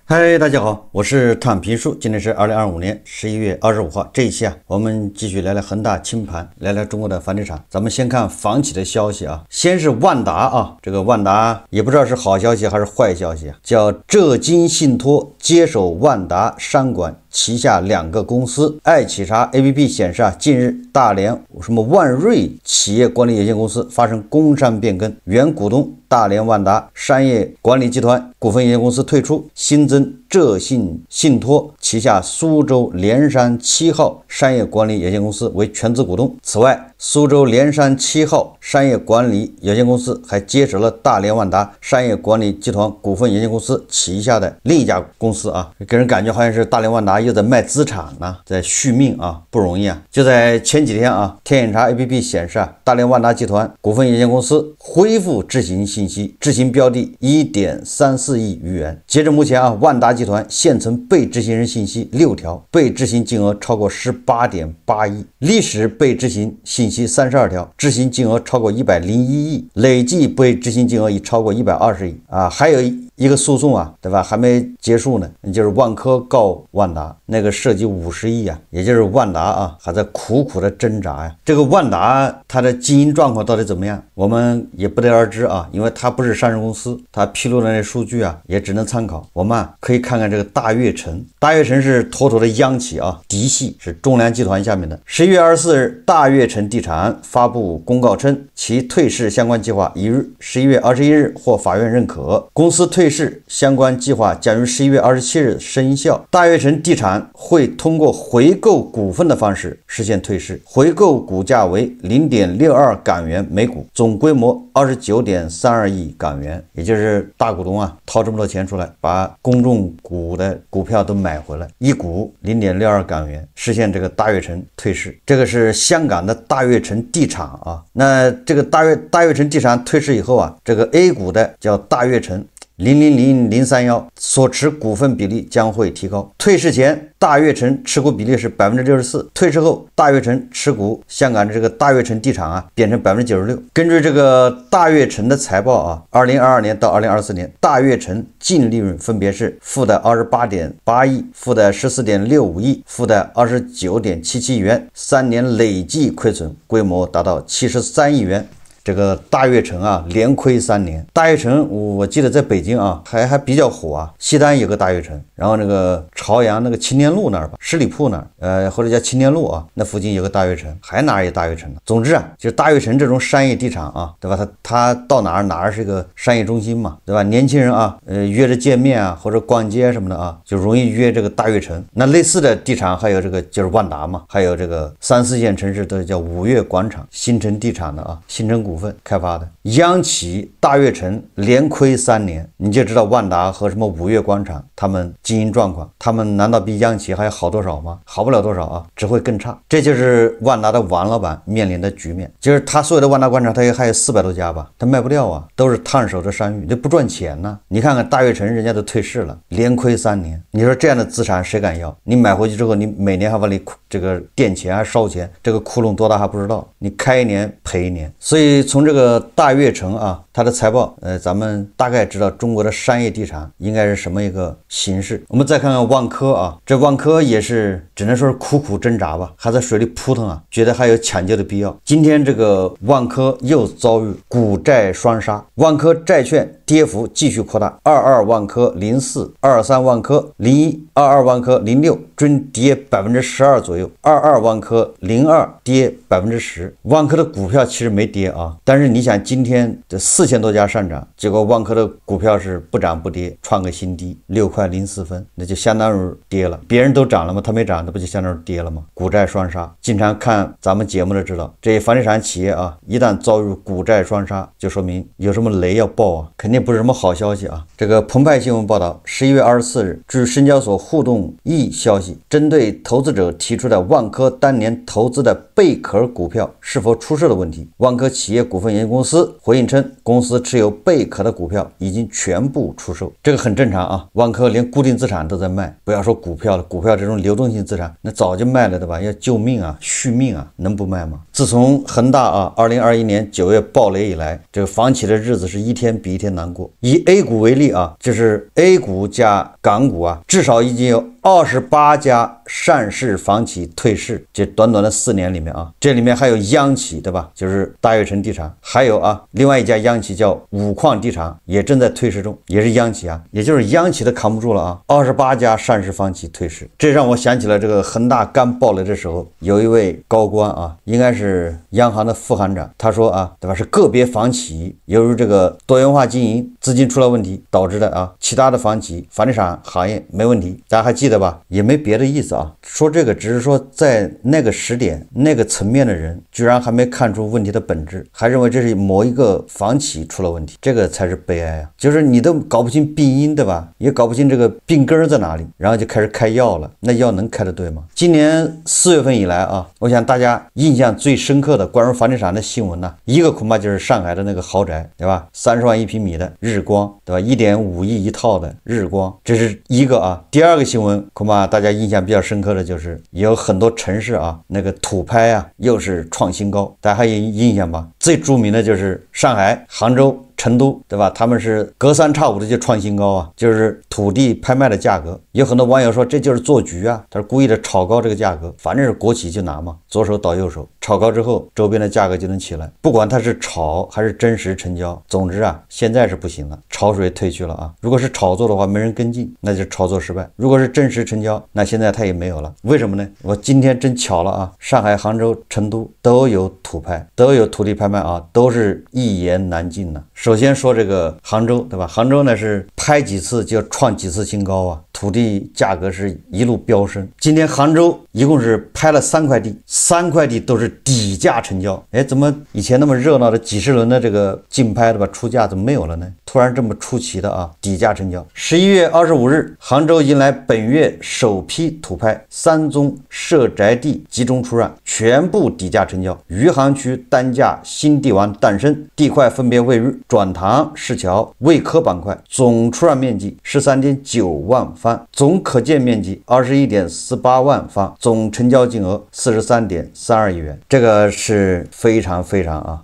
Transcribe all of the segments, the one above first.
嗨，大家好，我是躺平叔。今天是2025年11月25号。這一期我們繼續來恆大清盤，來中國的房地產。咱們先看房企的消息先是萬達這個萬達也不知道是好消息還是壞消息叫浙金信托接手萬達商管旗下2個公司。愛企查 APP 顯示近日大連萬瑞企業管理有限公司發生工商變更，原股東大連萬達商業管理集團股份有限公司退出，新增浙信信托旗下蘇州連山7號商業管理有限公司為全資股東。此外，蘇州連山7號商業管理有限公司還接手了大連萬達商業管理集團股份有限公司旗下的另一家公司给人感覺好像是大連万達又在賣資產在續命不容易就在前幾天天眼查 APP 顯示大連萬達集團股份有限公司恢復執行信息，執行標的 1.34 億餘元。截至目前萬達集團現存被執行人信息6條，被執行金額超過 18.8 億，歷史被執行信息32條，執行金額超過101億，累計被執行金額已超過120億還有一個訴訟對吧，還沒結束呢，就是萬科告萬達，那個涉及50億也就是萬達還在苦的掙扎這個萬達它的經營狀況到底怎麼樣，我們也不得而知因為它不是上市公司，它披露的那數據也只能參考。我們可以看看這個大悅城，大悅城是妥妥的央企嫡系，是中粮集團下面的。11月24日，大悅城地產發布公告稱，其退市相關計劃已於11月21日獲法院認可，公司退市相關計劃將於11月27日生效。大悅城地產會通過回購股份的方式實現退市，回購股價為 0.62 港元每股，總規模 29.32 億港元，也就是大股東掏這麼多錢出來，把公众股的股票都買回來，一股 0.62 港元，實現这個大悅城退市。這個是香港的大悅城地產那這個大悅城地產退市以後這個 A 股的叫大悅城000031所持股份比例將會提高。退市前大悅城持股比例是 64%， 退市後大悅城持股香港的這個大悅城地產變成 96%。 根據這個大悅城的財報2022年到2024年，大悅城淨利潤分別是負的 28.8 億，負的 14.65 億，負的 29.77 億元，3年累計虧損規模達到73億元。這個大悅城連虧3年。大悅城我記得在北京還比較火西單有個大悅城，然後那個朝陽那個青年路那兒吧，十里鋪那兒或者叫青年路那附近有個大悅城，還哪兒有大悅城呢？總之就是大悅城這種商業地產對吧，它到哪兒是個商業中心嘛，對吧？年輕人約着見面或者逛街什麼的就容易約這個大悅城。那類似的地產還有這個就是萬達嘛，還有這個3、4線城市都叫五月廣場、新城地產的新城股份開發的。央企大悅城連虧3年，你就知道萬達和什麼五月廣場他們經營狀況，他們難道比央企還好多少嗎？好不了多少只會更差。這就是萬達的王老板面臨的局面，就是他所有的萬達廣場他還有400多家吧，他賣不掉都是燙手的山芋，這不賺錢呢。你看看大悅城人家都退市了，連虧3年，你說這樣的資產誰敢要？你買回去之後你每年還往裡這個墊錢還燒錢，這個窟窿多大還不知道，你開1年賠1年。所以從這個大悅城它的財報咱們大概知道中國的商業地產應該是什麼一個形式。我們再看看萬科這萬科也是只能說是苦掙扎吧，還在水裡撲騰覺得還有搶救的必要。今天這個萬科又遭遇股債雙殺，萬科債券跌幅繼續擴大，22萬科04、23萬科01、22萬科06均跌 12% 左右，22萬科02跌 10%。萬科的股票其實沒跌但是你想今天這4000多家上漲，結果萬科的股票是不漲不跌，創個新低6塊04分，那就相當於跌了。別人都漲了嗎？它沒漲，那不就相當於跌了嗎？股債雙殺，經常看咱們節目都知道，這些房地產企業一旦遭遇股債雙殺，就說明有什麼雷要爆肯定不是什麼好消息這個澎湃新聞報道，11月24日，據深交所互動易消息，針對投資者提出的萬科當年投資的貝殼股票是否出售的問題，萬科企業股份有限公司回應稱，公司持有貝殼的股票已經全部出售。這個很正常萬科連固定資產都在賣，不要說股票了，股票這種流動性資產那早就賣了的吧，要救命續命能不賣吗？自从恒大2021年9月暴雷以來，这个房企的日子是一天比一天难難過。以 A 股為例啊，就是 A 股加港股啊，至少已經有28家上市房企退市，这短短的4年里面啊，这里面还有央企，对吧？就是大悦城地產，還有啊，另外一家央企叫五礦地產，也正在退市中，也是央企啊，也就是央企都扛不住了啊，28家上市房企退市，這讓我想起了這個恆大剛爆雷的時候，有一位高官啊，應該是央行的副行長，他說啊，對吧？是個別房企由於這個多元化經營，資金出了問題導致的啊，其他的房企房地產行業沒問題，大家還記得吧？也沒別的意思啊，說這個只是說在那個時點那個層面的人居然還沒看出問題的本質，還認為這是某一個房企出了問題，這個才是悲哀啊！就是你都搞不清病因，對吧？也搞不清這個病根在哪裡，然後就開始開藥了，那藥能開得對嗎？今年4月份以來啊，我想大家印象最深刻的關於房地產的新聞呢，一個恐怕就是上海的那個豪宅，對吧？30萬1平米的日光，對吧？1.5億一套的日光，這是一個啊。第二個新聞恐怕大家印象比較深刻的就是有很多城市啊，那個土拍啊又是創新高，大家還有印象吧？最著名的就是上海、杭州、成都，對吧？他們是隔三差五的就創新高啊，就是土地拍賣的價格。有很多網友說這就是做局啊，他是故意的炒高這個價格，反正是國企就拿嘛，左手倒右手，炒高之後周邊的價格就能起來。不管它是炒還是真實成交，總之啊，現在是不行了，潮水退去了啊。如果是炒作的話，沒人跟進，那就炒作失敗；如果是真實成交，那現在它也沒有了。為什麼呢？我今天真巧了啊，上海、杭州、成都都有土拍，都有土地拍賣啊，都是一言難盡呢。首先說這個杭州，對吧？杭州呢是拍幾次就創幾次新高啊，土地價格是一路飆升。今天杭州一共是拍了3塊地，3塊地都是底價成交。哎，怎麼以前那麼熱鬧的幾十輪的這個競拍，對吧？出價怎麼沒有了呢？突然這麼出奇的啊，底價成交。11月25日，杭州迎來本月首批土拍，3宗涉宅地集中出讓，全部底價成交。餘杭區單價新地王誕生，地塊分別位於轉塘、市橋、渭柯板塊，總出讓面積13.9萬方，總可建面積21.48萬方，總成交金額43.32億元。這個是非常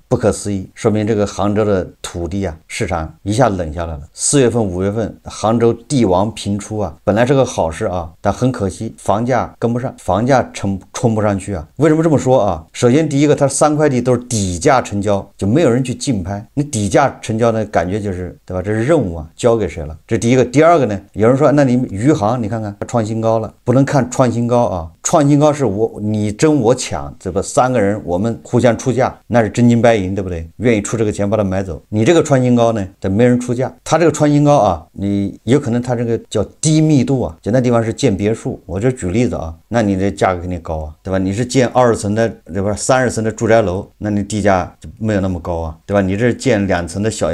不可思議，說明這個杭州的土地啊市場一下冷下來了。4月份、5月份，杭州地王頻出啊，本來是個好事啊，但很可惜房價跟不上，房價衝不上去啊。為什麼這麼說啊？首先第一個，它3塊地都是底價成交，就沒有人去競拍，你底價成交的感覺就是，对吧？這是任務啊，交給誰了？這第一個。第二個呢，有人說，那你餘杭你看看創新高了，不能看創新高啊，創新高是你爭我搶，对吧？3個人我們互相出價，那是真金白銀，對不對？願意出這個錢把它買走。你這個創新高呢，但沒人出價，他這個創新高啊，你有可能他這個叫低密度啊，簡單地方是建別墅，我這舉例子啊，那你的價格肯定高啊，對吧？你是建20層的，對吧？30層的住宅樓，那你地價就沒有那麼高啊，對吧？你這是建2層的小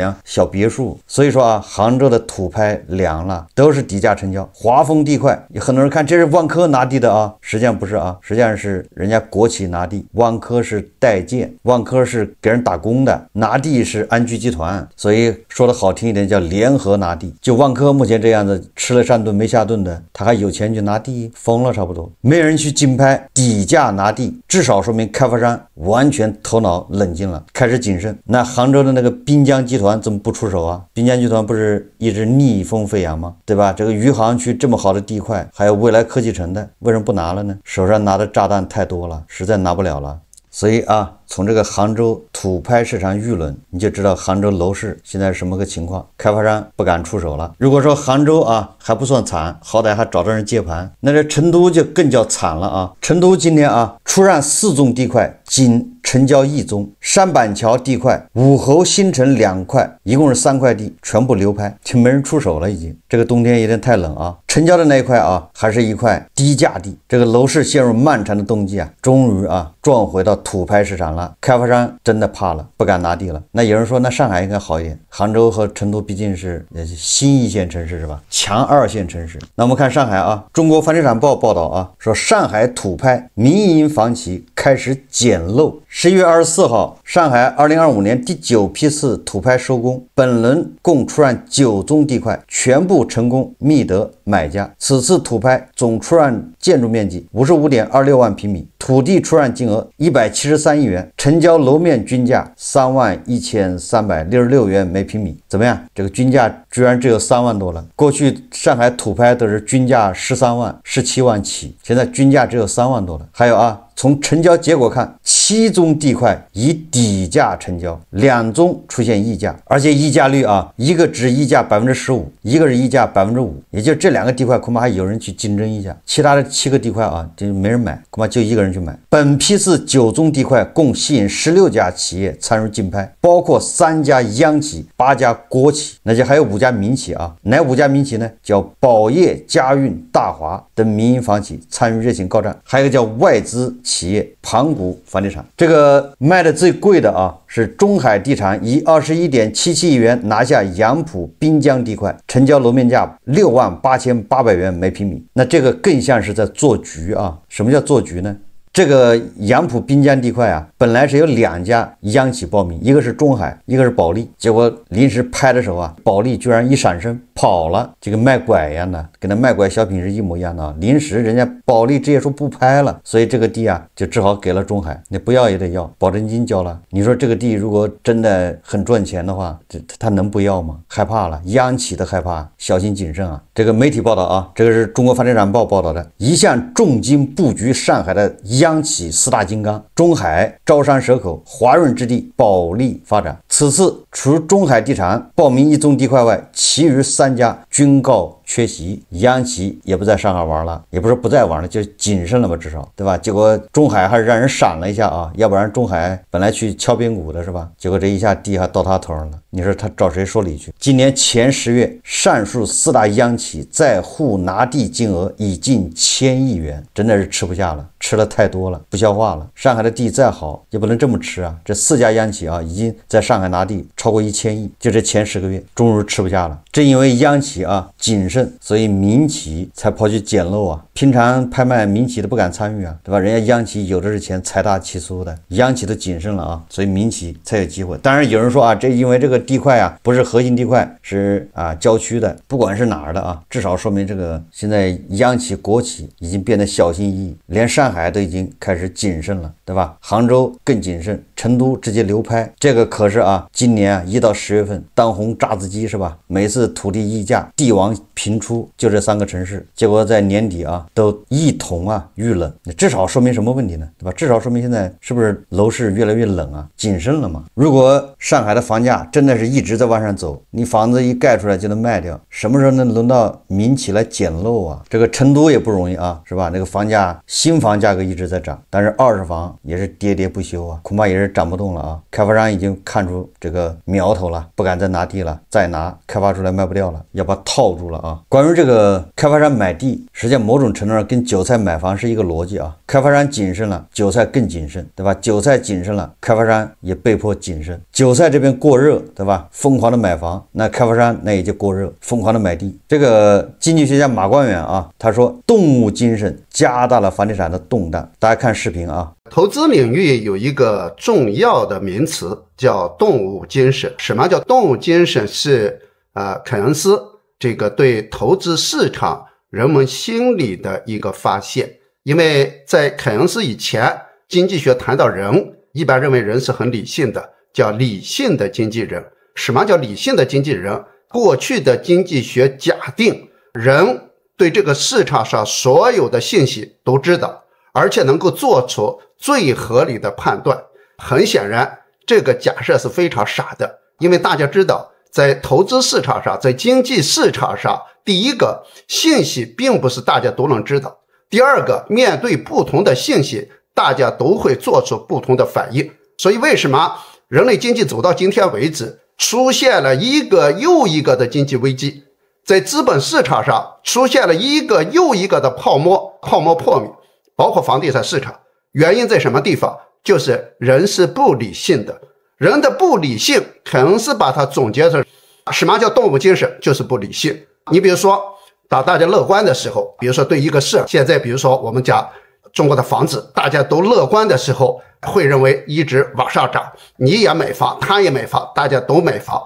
別墅，所以說啊，杭州的土拍涼了，都是底價成交。華豐地塊，有很多人看這是萬科拿地的啊，實際上不是啊，實際上是人家國企拿地，萬科是代建，萬科是給人打工的，拿地是安居集團，所以說的好聽一點叫聯合拿地。就萬科目前這樣子吃了上頓沒下頓的，他還有錢去拿地，瘋了差不多，沒人去競拍，底價拿地，至少說明開發商完全頭腦冷靜了，開始謹慎。那杭州的那個濱江集團怎麼不出手啊？濱江集團不是一直逆風飛揚嗎？對吧？這個餘杭區這麼好的地塊，還有未來科技城的，為什麼不拿了呢？手上拿的炸彈太多了，實在拿不了了。所以啊，從這個杭州土拍市場輿論，你就知道杭州樓市現在是什麼個情況，開發商不敢出手了。如果說杭州啊還不算慘，好歹還找到人接盤，那這成都就更叫慘了啊！成都今天啊出讓4宗地塊，僅成交1宗，山板橋地塊、武侯新城2塊，一共是3塊地，全部流拍，就沒人出手了已經。這個冬天有點太冷啊。成交的那一塊啊，還是一塊低價地。這個樓市陷入漫長的冬季啊，終於啊撞回到土拍市場了。開發商真的怕了，不敢拿地了。那有人說，那上海應該好一點，杭州和成都畢竟是新1線城市是吧？強2線城市。那我們看上海啊，中國房地產報道啊，說上海土拍民營房企開始撿漏。11月24號，上海2025年第9批次土拍收工，本輪共出讓9宗地塊，全部成功覓得買家。此次土拍總出讓建築面積55.26萬平米，土地出讓金額173億元，成交樓面均價31366元每平米。怎麼樣？這個均價居然只有3萬多了。過去上海土拍都是均價13萬、17萬起，現在均價只有3萬多了。還有啊，從成交結果看，7宗地塊以底價成交，2宗出現溢價，而且溢價率啊，一個只溢價15%，一個是溢價5%，也就是這2個地塊恐怕還有人去競爭一下，其他的7個地塊啊，就沒人買，恐怕就1個人去買。本批次9宗地塊共吸引16家企業參與競拍，包括3家央企、8家國企，那就還有5家民企啊。哪5家民企呢？叫寶業、嘉運、大華等民營房企參與熱情高漲，還有一個叫外資企業盤古房地產。這個賣的最貴的啊，是中海地產以21.77億元拿下杨浦滨江地塊，成交楼面價68800元每平米。那這個更像是在做局啊。什麼叫做局呢？這個楊浦滨江地塊啊，本來是有2家央企報名，一個是中海，一個是保利。結果臨時拍的时候啊，保利居然一閃身跑了，这個賣拐一樣的，跟那賣拐小品是一模一樣的啊。臨時人家保利直接說不拍了，所以這個地啊就只好給了中海，你不要也得要，保證金交了。你說這個地如果真的很賺錢的話，他能不要嗎？害怕了，央企的害怕，小心謹慎啊。這個媒體報道啊，這個是中國房地產報報道的，一向重金布局上海的央企4大金剛，中海、招商蛇口、華潤置地、保利發展。此次除中海地產報名1宗地塊外，其餘3家均告缺席，央企也不在上海玩了，也不是不再玩了，就謹慎了吧，至少对吧？結果中海還是讓人閃了一下啊，要不然中海本來去敲邊鼓的是吧？結果這一下地還到他頭上了，你說他找誰說理去？今年前10月，上述4大央企在沪拿地金額已近1000億元，真的是吃不下了，吃了太多了，不消化了。上海的地再好也不能這麼吃啊！這4家央企啊，已經在上海拿地超過1000億，就這前10個月，終於吃不下了。正因為央企啊謹慎，所以民企才跑去撿漏啊。平常拍賣民企都不敢參與啊，對吧？人家央企有的是錢，財大氣粗的，央企都謹慎了啊，所以民企才有機會。當然有人說啊，這因為這個地塊啊不是核心地塊，是啊郊區的，不管是哪兒的啊，至少說明這個現在央企國企已經變得小心翼翼，連上海都已經開始謹慎了，对吧？杭州更謹慎，成都直接流拍，這個可是啊，今年啊1到10月份當紅炸子雞是吧？每次土地溢價，地王頻出，就這3個城市，結果在年底啊都一同啊遇冷，至少說明什麼問題呢？對吧？至少說明現在是不是樓市越來越冷啊？謹慎了嘛？如果上海的房價真的是一直在往上走，你房子一蓋出來就能賣掉，什麼時候能輪到民企來撿漏啊？這個成都也不容易啊，是吧？那個房價新房價格一直在漲，但是二手房也是喋喋不休啊，恐怕也是漲不動了啊。開發商已經看出這個苗頭了，不敢再拿地了，再拿開發出來賣不掉了，要把它套住了啊。關於這個開發商買地，實際上某種程度上跟韭菜買房是一個邏輯啊。開發商謹慎了，韭菜更謹慎，對吧？韭菜謹慎了，開發商也被迫謹慎。韭菜這邊過熱，對吧？瘋狂的買房，那開發商那也就過熱，瘋狂的買地。這個經濟學家馬光遠啊，他說動物精神加大了房地產的動盪。大家看視頻啊。投資領域有一個重要的名詞叫動物精神。什麼叫動物精神？是凱恩斯這個對投資市場人們心理的一個發現。因為在凱恩斯以前，經濟學談到人，一般認為人是很理性的，叫理性的經濟人。什麼叫理性的經紀人？過去的經濟學假定人對這個市場上所有的信息都知道，而且能夠做出最合理的判斷。很顯然，這個假設是非常傻的，因為大家知道，在投資市場上，在經濟市場上，第一個，信息並不是大家都能知道；第二個，面對不同的信息，大家都會做出不同的反應。所以為什麼人類經濟走到今天為止，出現了一個又一個的經濟危機，在資本市場上出現了一個又一個的泡沫破滅，包括房地產市場。原因在什麼地方？就是人是不理性的。人的不理性，凱恩斯把它總結成什麼叫動物精神？就是不理性。你比如說，當大家樂觀的時候，比如說对一個事，現在比如說我們講中國的房子，大家都樂觀的時候，會認為一直往上漲，你也買房，他也買房，大家都買房。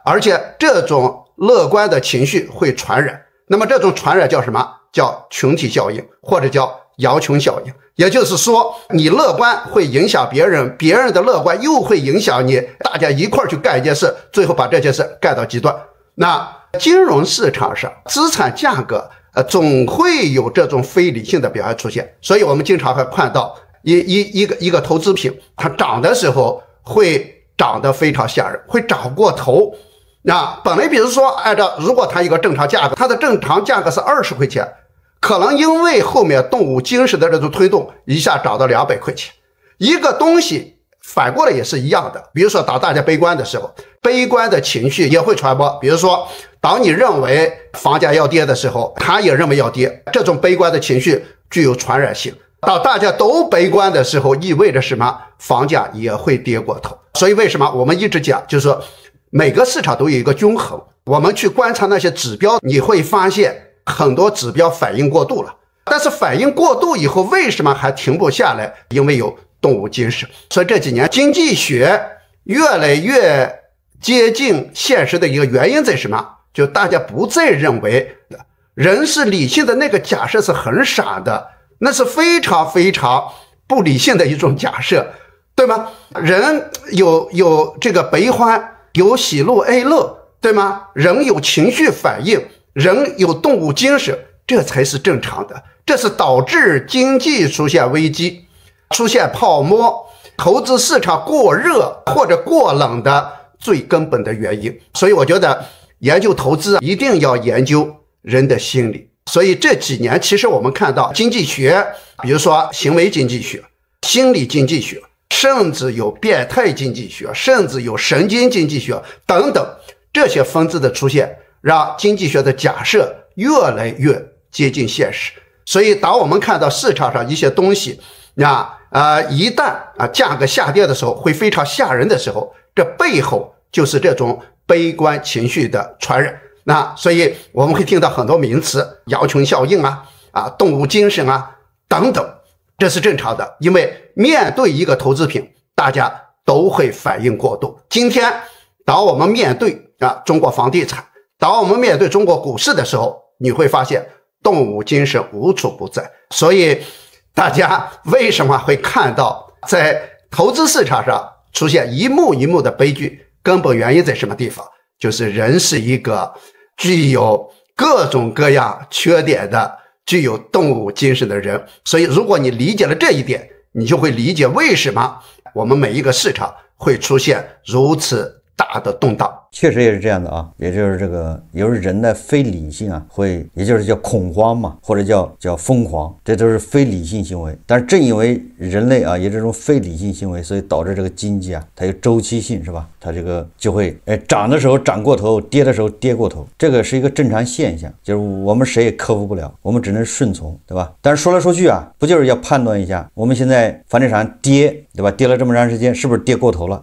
而且這種樂觀的情緒會傳染。那麼這種傳染叫什麼？叫群體效應，或者叫羊群效應。也就是說，你樂觀會影響別人，別人的樂觀又會影響你，大家一塊兒去幹一件事，最後把這件事幹到極端。那金融市場上資產價格總會有這種非理性的表現出現，所以我們經常會看到一個投資品，它漲的時候會漲得非常嚇人，會漲過頭。那本來比如說如果它一個正常價格，它的正常價格是20塊錢，可能因為後面动物精神的這种推動，一下漲到200塊錢。一個東西反過來也是一樣的，比如說當大家悲觀的時候，悲觀的情緒也會傳播。比如說當你認為房價要跌的時候，他也認為要跌，這種悲觀的情緒具有傳染性。当大家都悲觀的時候，意味着什麼？房價也會跌過頭。所以為什麼我們一直講，就是說每個市場都有一個均衡。我們去觀察那些指標，你會發現很多指標反應過度了。但是反應過度以後，為什麼還停不下來？因為有動物精神。所以這幾年經濟學越來越接近現實的一個原因在什麼？就大家不再認為人是理性的那個假設是很傻的，那是非常非常不理性的一種假設，對嗎？人有這個悲歡，有喜怒哀樂，對嗎？人有情緒反應，人有動物精神，這才是正常的。這是導致經濟出現危機、出現泡沫、投資市場過熱或者過冷的最根本的原因。所以我覺得研究投資一定要研究人的心理。所以這幾年其實我們看到經濟學，比如說行為經濟學、心理經濟學，甚至有變態經濟學，甚至有神經經濟學等等，這些分支的出現，讓經濟學的假設越來越接近現實。所以當我們看到市場上一些東西一旦價格下跌的時候，会非常嚇人的時候，這背後就是這種悲觀情緒的傳染。那所以我們會聽到很多名詞，羊群效應動物精神等等，這是正常的。因為面對一個投資品，大家都會反應過度。今天當我們面對中國房地產，當我們面對中国股市的時候，你會發現動物精神無處不在。所以大家為什麼會看到在投資市场上出現一幕一幕的悲劇？根本原因在什麼地方？就是人是一個具有各種各樣缺點的、具有動物精神的人。所以如果你理解了這一點，你就會理解為什麼我們每一個市场會出現如此大的動盪。確實也是這樣的啊，也就是這個有人的非理性也就是叫恐慌嘛，或者叫瘋狂，這都是非理性行為。但是正因為人類有這種非理性行為，所以導致這個經濟它有周期性，是吧？它這個就會漲的時候漲過頭，跌的時候跌過頭，這個是一個正常現象，就是我們誰也克服不了，我們只能順從，對吧？但是說來說去不就是要判斷一下我們現在房地產跌，對吧？跌了這麼長時間，是不是跌過頭了？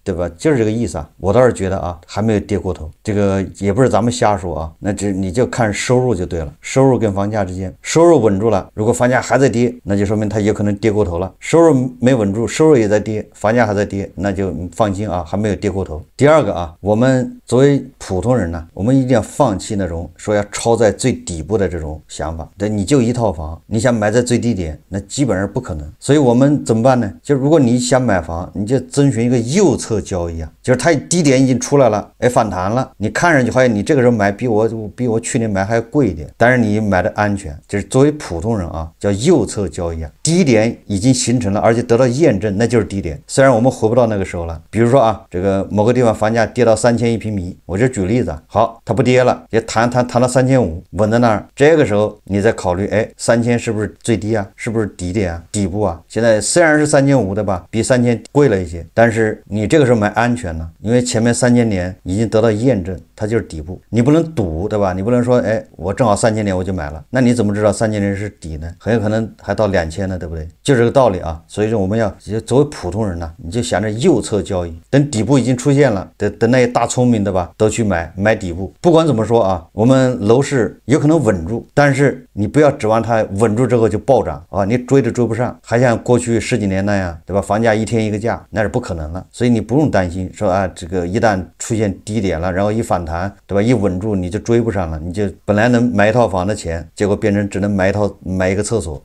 對吧？就是這個意思我倒是覺得還沒有跌過頭，這個也不是咱們瞎說那你就看收入就對了，收入跟房價之間，收入穩住了，如果房價還在跌，那就說明它有可能跌過頭了。收入沒穩住，收入也在跌，房價還在跌，那就放心還沒有跌过头。第二個我們作為普通人呢，我們一定要放棄那種說要抄在最底部的這種想法。对，你就一套房，你想買在最低點，那基本上不可能。所以我們怎麼辦呢？就如果你想買房，你就遵循一個右侧交易就是它低點已經出来了，反彈了，你看上去好像你這個時候買比我去年買還貴一點，但是你買的安全。就是作為普通人叫右側交易低點已經形成了，而且得到驗證，那就是低點。虽然我們回不到那個時候了，比如說這個某個地方房價跌到3000一平米，我就舉例子好，它不跌了，也彈到3500，穩在那兒，這個時候你再考慮3000是不是最低是不是底點底部現在雖然是3500對吧，比3000貴了一些，但是你這個時候買安全呢，因為前面3000年已經得到驗證，它就是底部，你不能賭，对吧？你不能說我正好3000年我就買了，那你怎麼知道3000年是底呢？很有可能還到2000呢，对不对？就这個道理所以說我們要作為普通人呢，你就想着右側交易，等底部已經出現了，等那些大聰明的吧都去買底部。不管怎麼說我們樓市有可能穩住，但是你不要指望它穩住之後就暴漲你追都追不上，還像過去10幾年那樣，對吧？房價一天一個價，那是不可能了。所以你不用擔心說這個一旦出現現低點了，然後一反彈，对吧？一穩住你就追不上了，你就本來能買一套房的錢，結果變成只能买一個廁所。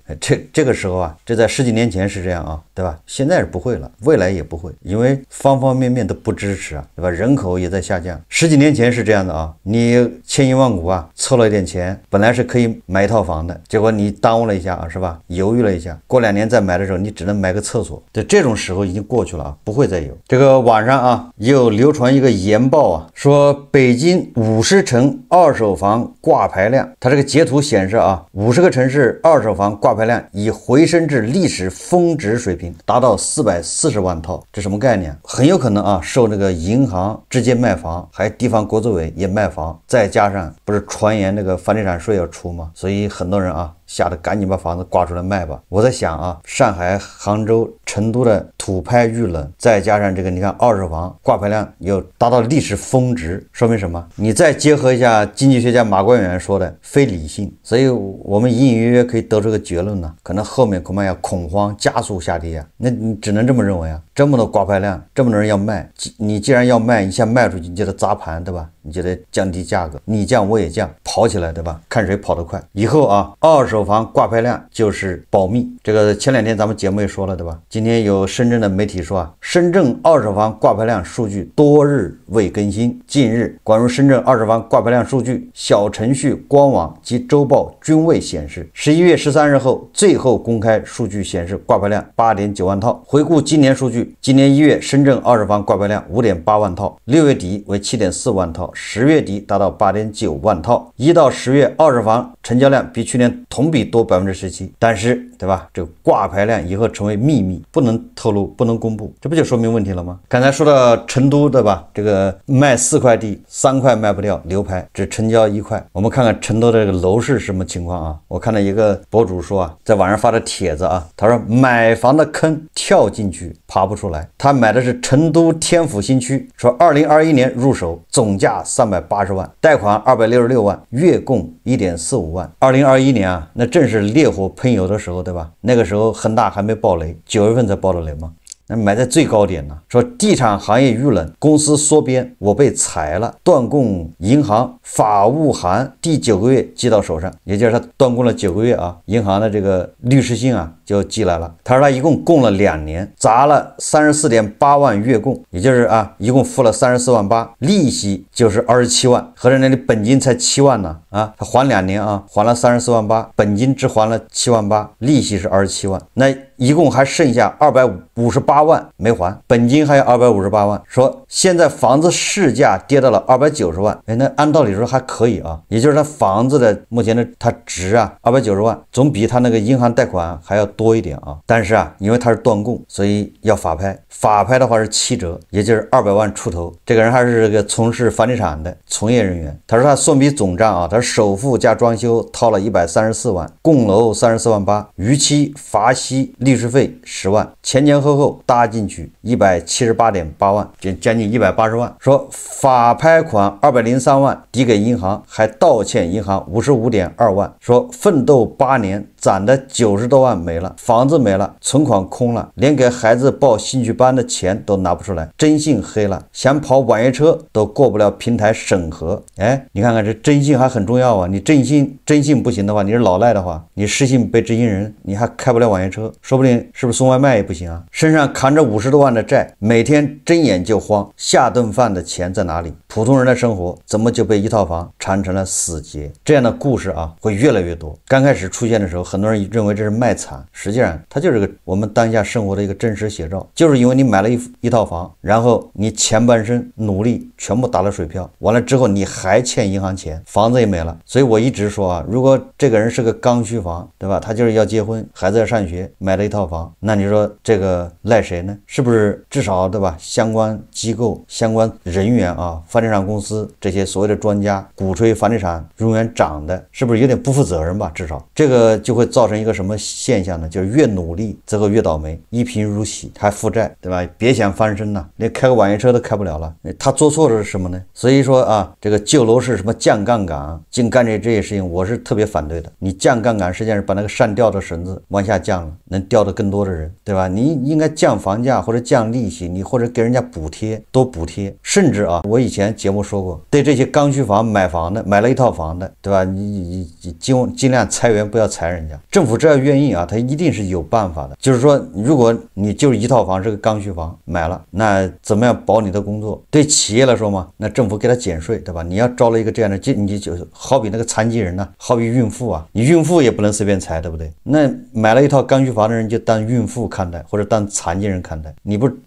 這個時候啊，這在10幾年前是這樣啊，對吧？現在是不會了，未來也不會，因為方方面面都不支持啊，对吧？人口也在下降。10幾年前是這樣的啊，你千辛萬苦啊，湊了一點錢，本來是可以買一套房的，結果你耽誤了一下啊，是吧？猶豫了一下，過2年再買的時候，你只能買個廁所。這種時候已經過去了啊，不會再有。這個網上啊，也有流傳一個研報啊，說北京50城二手房掛牌量，它這個截圖顯示啊，50個城市二手房掛牌量已回升至歷史峰值水平，達到440萬套。這什麼概念？很有可能啊，受那個銀行直接賣房，還有地方国资委也賣房，再加上不是傳言那個房地產稅要出嗎？所以很多人啊，嚇得趕緊把房子掛出來賣吧。我在想啊，上海、杭州、成都的土拍遇冷，再加上这個你看二手房掛牌量又達到歷史峰值，說明什麼？你再結合一下經濟學家馬關遠說的非理性，所以我們隱隱約約可以得出個結論呢，可能後面恐怕要恐慌加速下跌啊，那你只能這麼認為啊，這麼多掛牌量，這麼多人要賣，你既然要賣，一下賣出去你就得砸盤，對吧？你就得降低價格，你降我也降，跑起来，对吧？看誰跑得快。以後啊，二手房掛牌量就是保密。這個前2天咱們節目也說了，對吧？今天有深圳的媒體說啊，深圳二手房掛牌量數據多日未更新。近日，關於深圳二手房掛牌量數據，小程序、官網及周報均未顯示。11月13日後，最後公開數據顯示掛牌量 8.9 萬套。回顧今年數據，今年1月深圳二手房掛牌量 5.8 萬套，6月底為 7.4 萬套，10月底達到 8.9 萬套。1到10月二手房成交量比去年同比多 17%， 但是對吧，這個掛牌量以後成為秘密，不能透露，不能公布，這不就說明問題了嗎？剛才說到成都，對吧？這個賣4塊地，3塊賣不掉，流拍只成交1塊。我們看看成都的這個樓市是什麼情況啊？我看到一個博主說啊，在網上發的帖子啊，他說買房的坑跳進去爬不出來。他買的是成都天府新區，說2021年入手，總價380萬，貸款266萬，月供1.45萬。2021年啊，那正是烈火噴油的時候，对吧？那個時候恒大還沒爆雷，9月份才爆的雷嘛。那買在最高點呢，說地產行業遇冷，公司縮編，我被裁了，斷供銀行法務函第9個月寄到手上，也就是他斷供了9個月啊，銀行的這個律師信啊就寄來了。他說他一共供了2年，砸了34.8萬月供，也就是啊一共付了34萬8，利息就是27萬，合着那裡本金才7萬呢啊，他還2年啊，還了34萬8，本金只還了7万8，利息是27萬，那一共還剩下258萬沒還，本金還有258萬。說現在房子市價跌到了290萬，那按道理說還可以啊，也就是他房子的目前的它值啊290万，總比他那個銀行貸款還要多一點啊。但是啊，因為他是斷供，所以要法拍，法拍的話是7折，也就是200萬出頭。這個人還是這個從事房地產的從業人員。他說他算筆總賬啊，他首付加裝修掏了134萬，供樓34萬8，逾期罰息律師費10萬，前前後後搭進去178.8萬，將近180萬。說法拍款203萬抵給銀行，還道歉銀行55.2萬。說奮鬥8年攢的90多萬沒了，房子沒了，存款空了，連給孩子報興趣班的錢都拿不出來，徵信黑了，想跑網約車都過不了平台審核。哎，你看看這徵信還很重要啊！你徵信不行的話，你是老賴的話，你失信被执行人，你還開不了網約車，說不定是不是送外賣也不行啊？身上扛着50多萬的債，每天睜眼就慌，下頓飯的錢在哪裡？普通人的生活怎麼就被一套房纏成了死結？這樣的故事啊，會越來越多。剛開始出現的時候，很多人認為這是賣慘，實際上它就是我們當下生活的一個真實寫照。就是因為你買了一套房，然後你前半生努力全部打了水漂，完了之後你還欠銀行錢，房子也沒了。所以我一直說啊，如果這個人是個剛需房，对吧？他就是要結婚，孩子要上學，買了一套房，那你說這個賴誰呢？是不是至少，对吧？相關機構、相關人員啊，房房地產公司這些所謂的專家鼓吹房地產永遠漲的，是不是有點不負責任吧？至少這個就會造成一個什麼現象呢？就是越努力最後越倒霉，一贫如洗，還負債，對吧？別想翻身了，連開個网約車都開不了了。他做錯的是什麼呢？所以說啊，這個救樓市什麼降槓桿，净幹這些事情，我是特別反對的。你降槓桿實際上是把那個上吊的繩子往下降了，能吊得更多的人，对吧？你應該降房價或者降利息，你或者給人家補貼，多補貼。甚至啊，我以前節目说過，對這些刚需房買房的，買了一套房的，对吧？你盡量裁員，不要裁人家。政府只要願意啊，他一定是有辦法的。就是說，如果你就是一套房是個刚需房買了，那怎麼樣保你的工作？對企業來說嘛，那政府給他減稅，对吧？你要招了一個這樣的，你就好比那個殘疾人呢，好比孕婦啊，你孕婦也不能隨便裁，对不對？那買了一套刚需房的人就當孕婦看待，或者當殘疾人看待。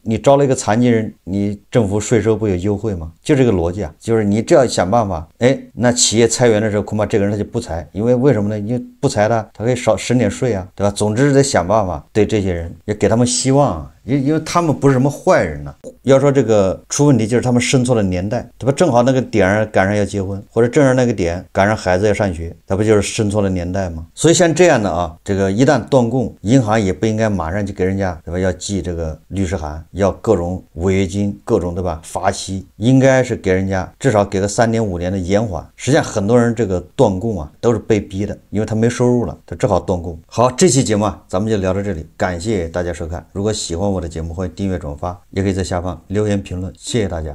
你招了一個殘疾人，你政府稅收不有優惠嗎？就這個邏輯啊，就是你只要想辦法，那企業裁員的時候，恐怕這個人他就不裁，因為什麼呢？因為不裁他可以省點稅啊，對吧？總之得想辦法對這些人也給他們希望啊。因為他們不是什麼壞人呢，要說這個出問題就是他們生錯了年代，對吧？正好那個點兒趕上要結婚，或者正好那個點趕上孩子要上學，那不就是生錯了年代嗎？所以像這樣的啊，這個一旦斷供，銀行也不應該馬上就給人家，對吧？要寄這個律師函，要各種違約金，各種，對吧？罰息，應該是給人家至少給個3年5年的延緩。實際上很多人這個斷供啊都是被逼的，因為他沒收入了，他只好斷供。好，這期節目啊咱們就聊到這裡，感謝大家收看。如果喜歡我的節目，歡迎訂閱轉發，也可以在下方留言評論，謝謝大家。